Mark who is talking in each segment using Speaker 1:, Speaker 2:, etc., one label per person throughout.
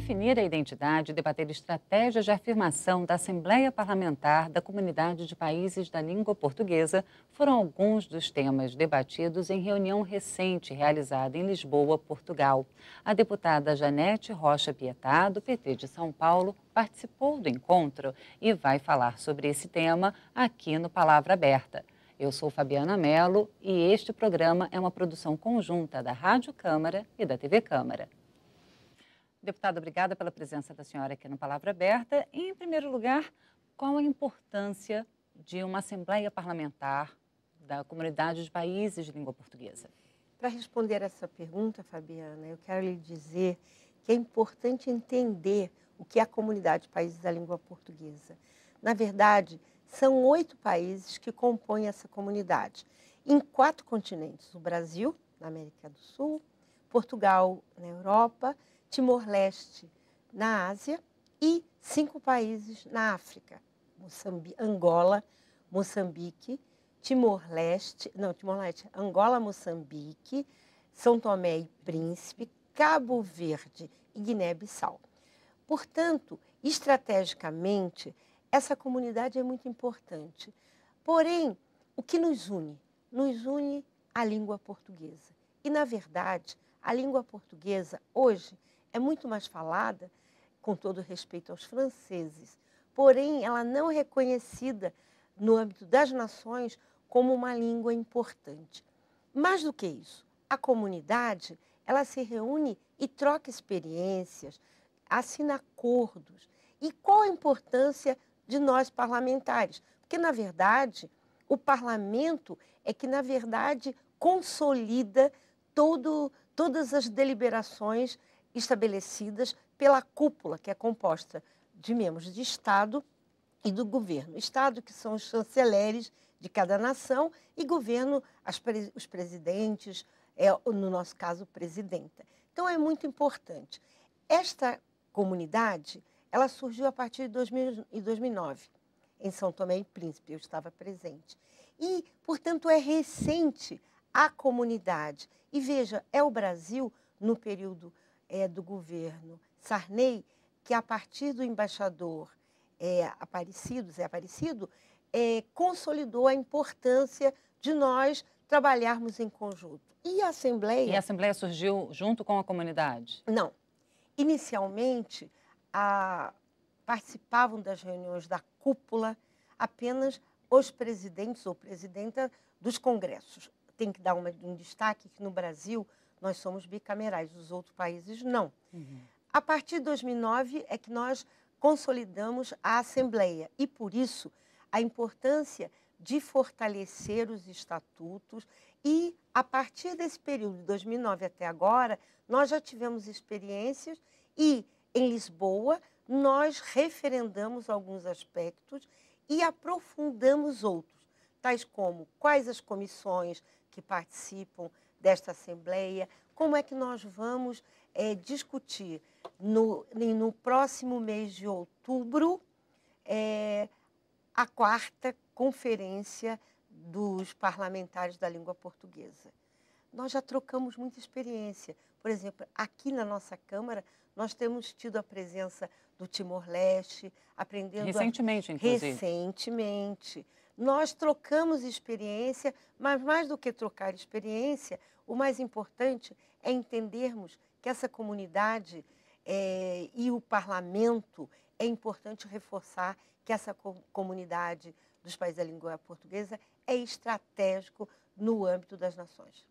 Speaker 1: Definir a identidade e debater estratégias de afirmação da Assembleia Parlamentar da Comunidade de Países da Língua Portuguesa foram alguns dos temas debatidos em reunião recente realizada em Lisboa, Portugal. A deputada Janete Rocha Pietá, do PT de São Paulo, participou do encontro e vai falar sobre esse tema aqui no Palavra Aberta. Eu sou Fabiana Mello e este programa é uma produção conjunta da Rádio Câmara e da TV Câmara. Deputada, obrigada pela presença da senhora aqui no Palavra Aberta. E, em primeiro lugar, qual a importância de uma Assembleia Parlamentar da Comunidade de Países de Língua Portuguesa?
Speaker 2: Para responder essa pergunta, Fabiana, eu quero lhe dizer que é importante entender o que é a Comunidade de Países da Língua Portuguesa. Na verdade, são 8 países que compõem essa comunidade, em 4 continentes: o Brasil, na América do Sul, Portugal, na Europa, Timor-Leste, na Ásia, e 5 países na África: Angola, Moçambique, Angola, Moçambique, São Tomé e Príncipe, Cabo Verde e Guiné-Bissau. Portanto, estrategicamente, essa comunidade é muito importante. Porém, o que nos une? Nos une a língua portuguesa. E, na verdade, a língua portuguesa, hoje, é muito mais falada, com todo respeito aos franceses, porém, ela não é reconhecida no âmbito das nações como uma língua importante. Mais do que isso, a comunidade, ela se reúne e troca experiências, assina acordos. E qual a importância de nós parlamentares? Porque, na verdade, o parlamento é que, na verdade, consolida todas as deliberações estabelecidas pela cúpula, que é composta de membros de Estado e do governo. Estado, que são os chanceleres de cada nação, e governo, os presidentes, no nosso caso, presidenta. Então, é muito importante. Esta comunidade, ela surgiu a partir de 2009, em São Tomé e Príncipe, eu estava presente. E, portanto, é recente a comunidade. E veja, é o Brasil, no período do governo Sarney, que a partir do embaixador Aparecido, consolidou a importância de nós trabalharmos em conjunto. E a Assembleia...
Speaker 1: E a Assembleia surgiu junto com a comunidade?
Speaker 2: Não. Inicialmente, participavam das reuniões da cúpula apenas os presidentes ou presidenta dos congressos. Tem que dar um destaque que no Brasil nós somos bicamerais, os outros países não. Uhum. A partir de 2009 é que nós consolidamos a Assembleia e, por isso, a importância de fortalecer os estatutos e, a partir desse período, de 2009 até agora, nós já tivemos experiências e, em Lisboa, nós referendamos alguns aspectos e aprofundamos outros, tais como quais as comissões que participam desta Assembleia, como é que nós vamos discutir no próximo mês de outubro a 4ª Conferência dos Parlamentares da Língua Portuguesa. Nós já trocamos muita experiência. Por exemplo, aqui na nossa Câmara, nós temos tido a presença do Timor-Leste, aprendendo...
Speaker 1: Recentemente, inclusive.
Speaker 2: Recentemente. Nós trocamos experiência, mas mais do que trocar experiência, o mais importante é entendermos que essa comunidade e o parlamento, é importante reforçar que essa comunidade dos países da língua portuguesa é estratégico no âmbito das nações.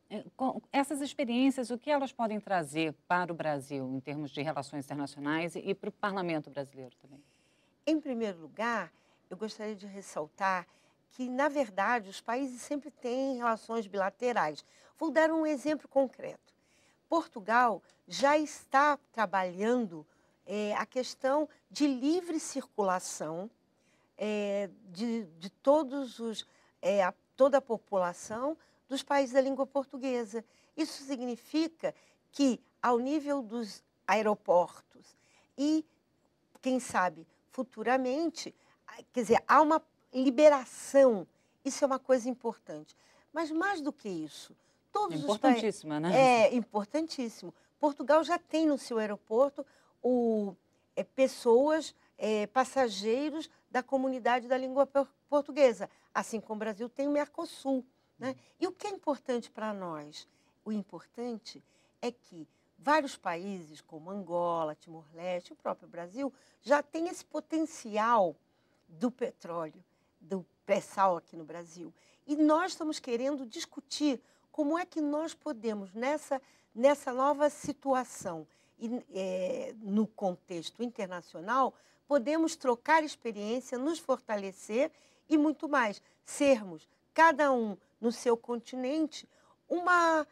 Speaker 1: Essas experiências, o que elas podem trazer para o Brasil em termos de relações internacionais e para o parlamento brasileiro também?
Speaker 2: Em primeiro lugar, eu gostaria de ressaltar que, na verdade, os países sempre têm relações bilaterais. Vou dar um exemplo concreto. Portugal já está trabalhando a questão de livre circulação de toda a população dos países da língua portuguesa. Isso significa que, ao nível dos aeroportos e, quem sabe, futuramente, quer dizer, há uma liberação. Isso é uma coisa importante. Mas, mais do que isso,
Speaker 1: todos importantíssima, né?
Speaker 2: É importantíssimo. Portugal já tem no seu aeroporto pessoas, passageiros da comunidade da língua portuguesa. Assim como o Brasil tem o Mercosul, né? E o que é importante para nós? O importante é que vários países, como Angola, Timor-Leste, o próprio Brasil, já tem esse potencial do petróleo, do pré-sal aqui no Brasil. E nós estamos querendo discutir como é que nós podemos, nessa nova situação, no contexto internacional, podemos trocar experiência, nos fortalecer e muito mais, sermos, cada um no seu continente, uma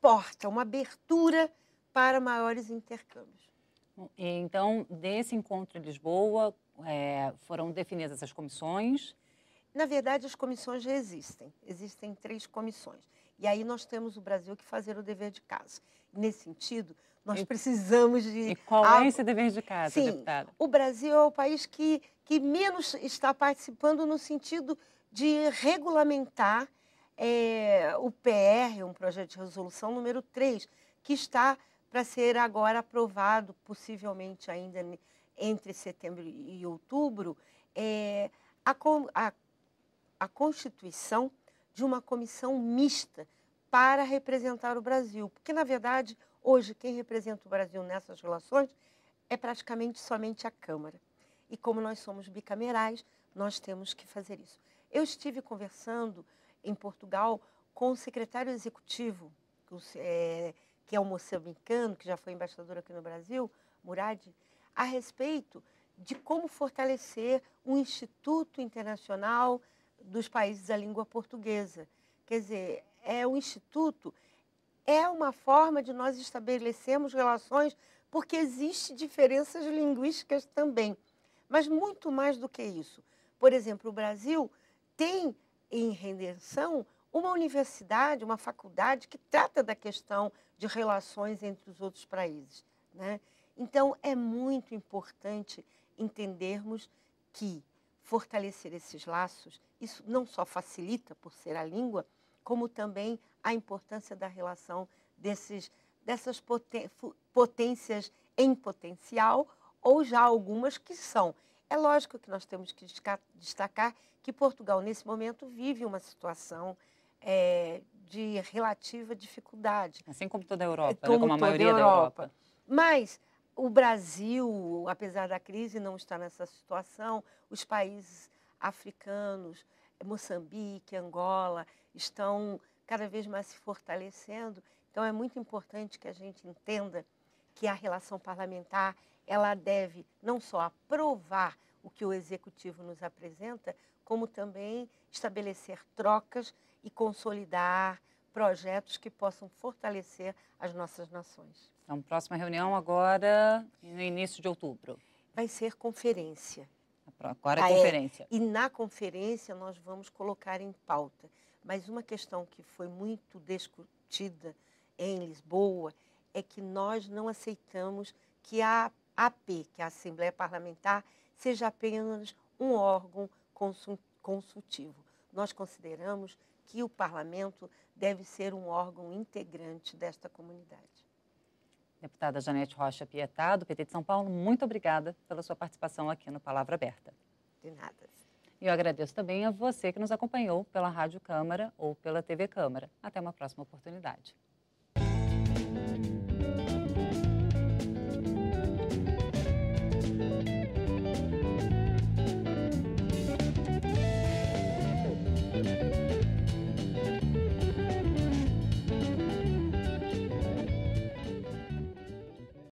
Speaker 2: porta, uma abertura para maiores intercâmbios.
Speaker 1: Então, desse encontro em Lisboa, foram definidas as comissões?
Speaker 2: Na verdade, as comissões já existem. Existem 3 comissões. E aí nós temos o Brasil que fazer o dever de casa. Nesse sentido, nós precisamos de...
Speaker 1: E qual é esse dever de casa,
Speaker 2: Sim,
Speaker 1: deputada?
Speaker 2: O Brasil é o país que menos está participando no sentido de regulamentar o PR, um projeto de resolução número 3, que está para ser agora aprovado, possivelmente ainda entre setembro e outubro, a constituição de uma comissão mista para representar o Brasil. Porque, na verdade, hoje, quem representa o Brasil nessas relações é praticamente somente a Câmara. E como nós somos bicamerais, nós temos que fazer isso. Eu estive conversando em Portugal com o secretário executivo, que é um moçambicano, que já foi embaixador aqui no Brasil, Murad, a respeito de como fortalecer um instituto internacional dos países da língua portuguesa. Quer dizer, o instituto é uma forma de nós estabelecermos relações, porque existem diferenças linguísticas também. Mas muito mais do que isso. Por exemplo, o Brasil tem em Redenção uma universidade, uma faculdade que trata da questão de relações entre os outros países, né? Então, é muito importante entendermos que fortalecer esses laços, isso não só facilita por ser a língua, como também a importância da relação dessas potências em potencial, ou já algumas que são. É lógico que nós temos que destacar que Portugal, nesse momento, vive uma situação de relativa dificuldade.
Speaker 1: Assim como toda a Europa, como a maioria da Europa.
Speaker 2: Mas o Brasil, apesar da crise, não está nessa situação. Os países africanos, Moçambique, Angola, estão cada vez mais se fortalecendo. Então, é muito importante que a gente entenda que a relação parlamentar ela deve não só aprovar o que o Executivo nos apresenta, como também estabelecer trocas e consolidar projetos que possam fortalecer as nossas nações.
Speaker 1: Então, próxima reunião agora, no início de outubro.
Speaker 2: Vai ser conferência.
Speaker 1: Agora é conferência.
Speaker 2: E na conferência nós vamos colocar em pauta. Mas uma questão que foi muito discutida em Lisboa é que nós não aceitamos que a AP, que é a Assembleia Parlamentar, seja apenas um órgão consultivo. Nós consideramos que o Parlamento deve ser um órgão integrante desta comunidade.
Speaker 1: Deputada Janete Rocha Pietá, do PT de São Paulo, muito obrigada pela sua participação aqui no Palavra Aberta.
Speaker 2: De nada.
Speaker 1: E eu agradeço também a você que nos acompanhou pela Rádio Câmara ou pela TV Câmara. Até uma próxima oportunidade.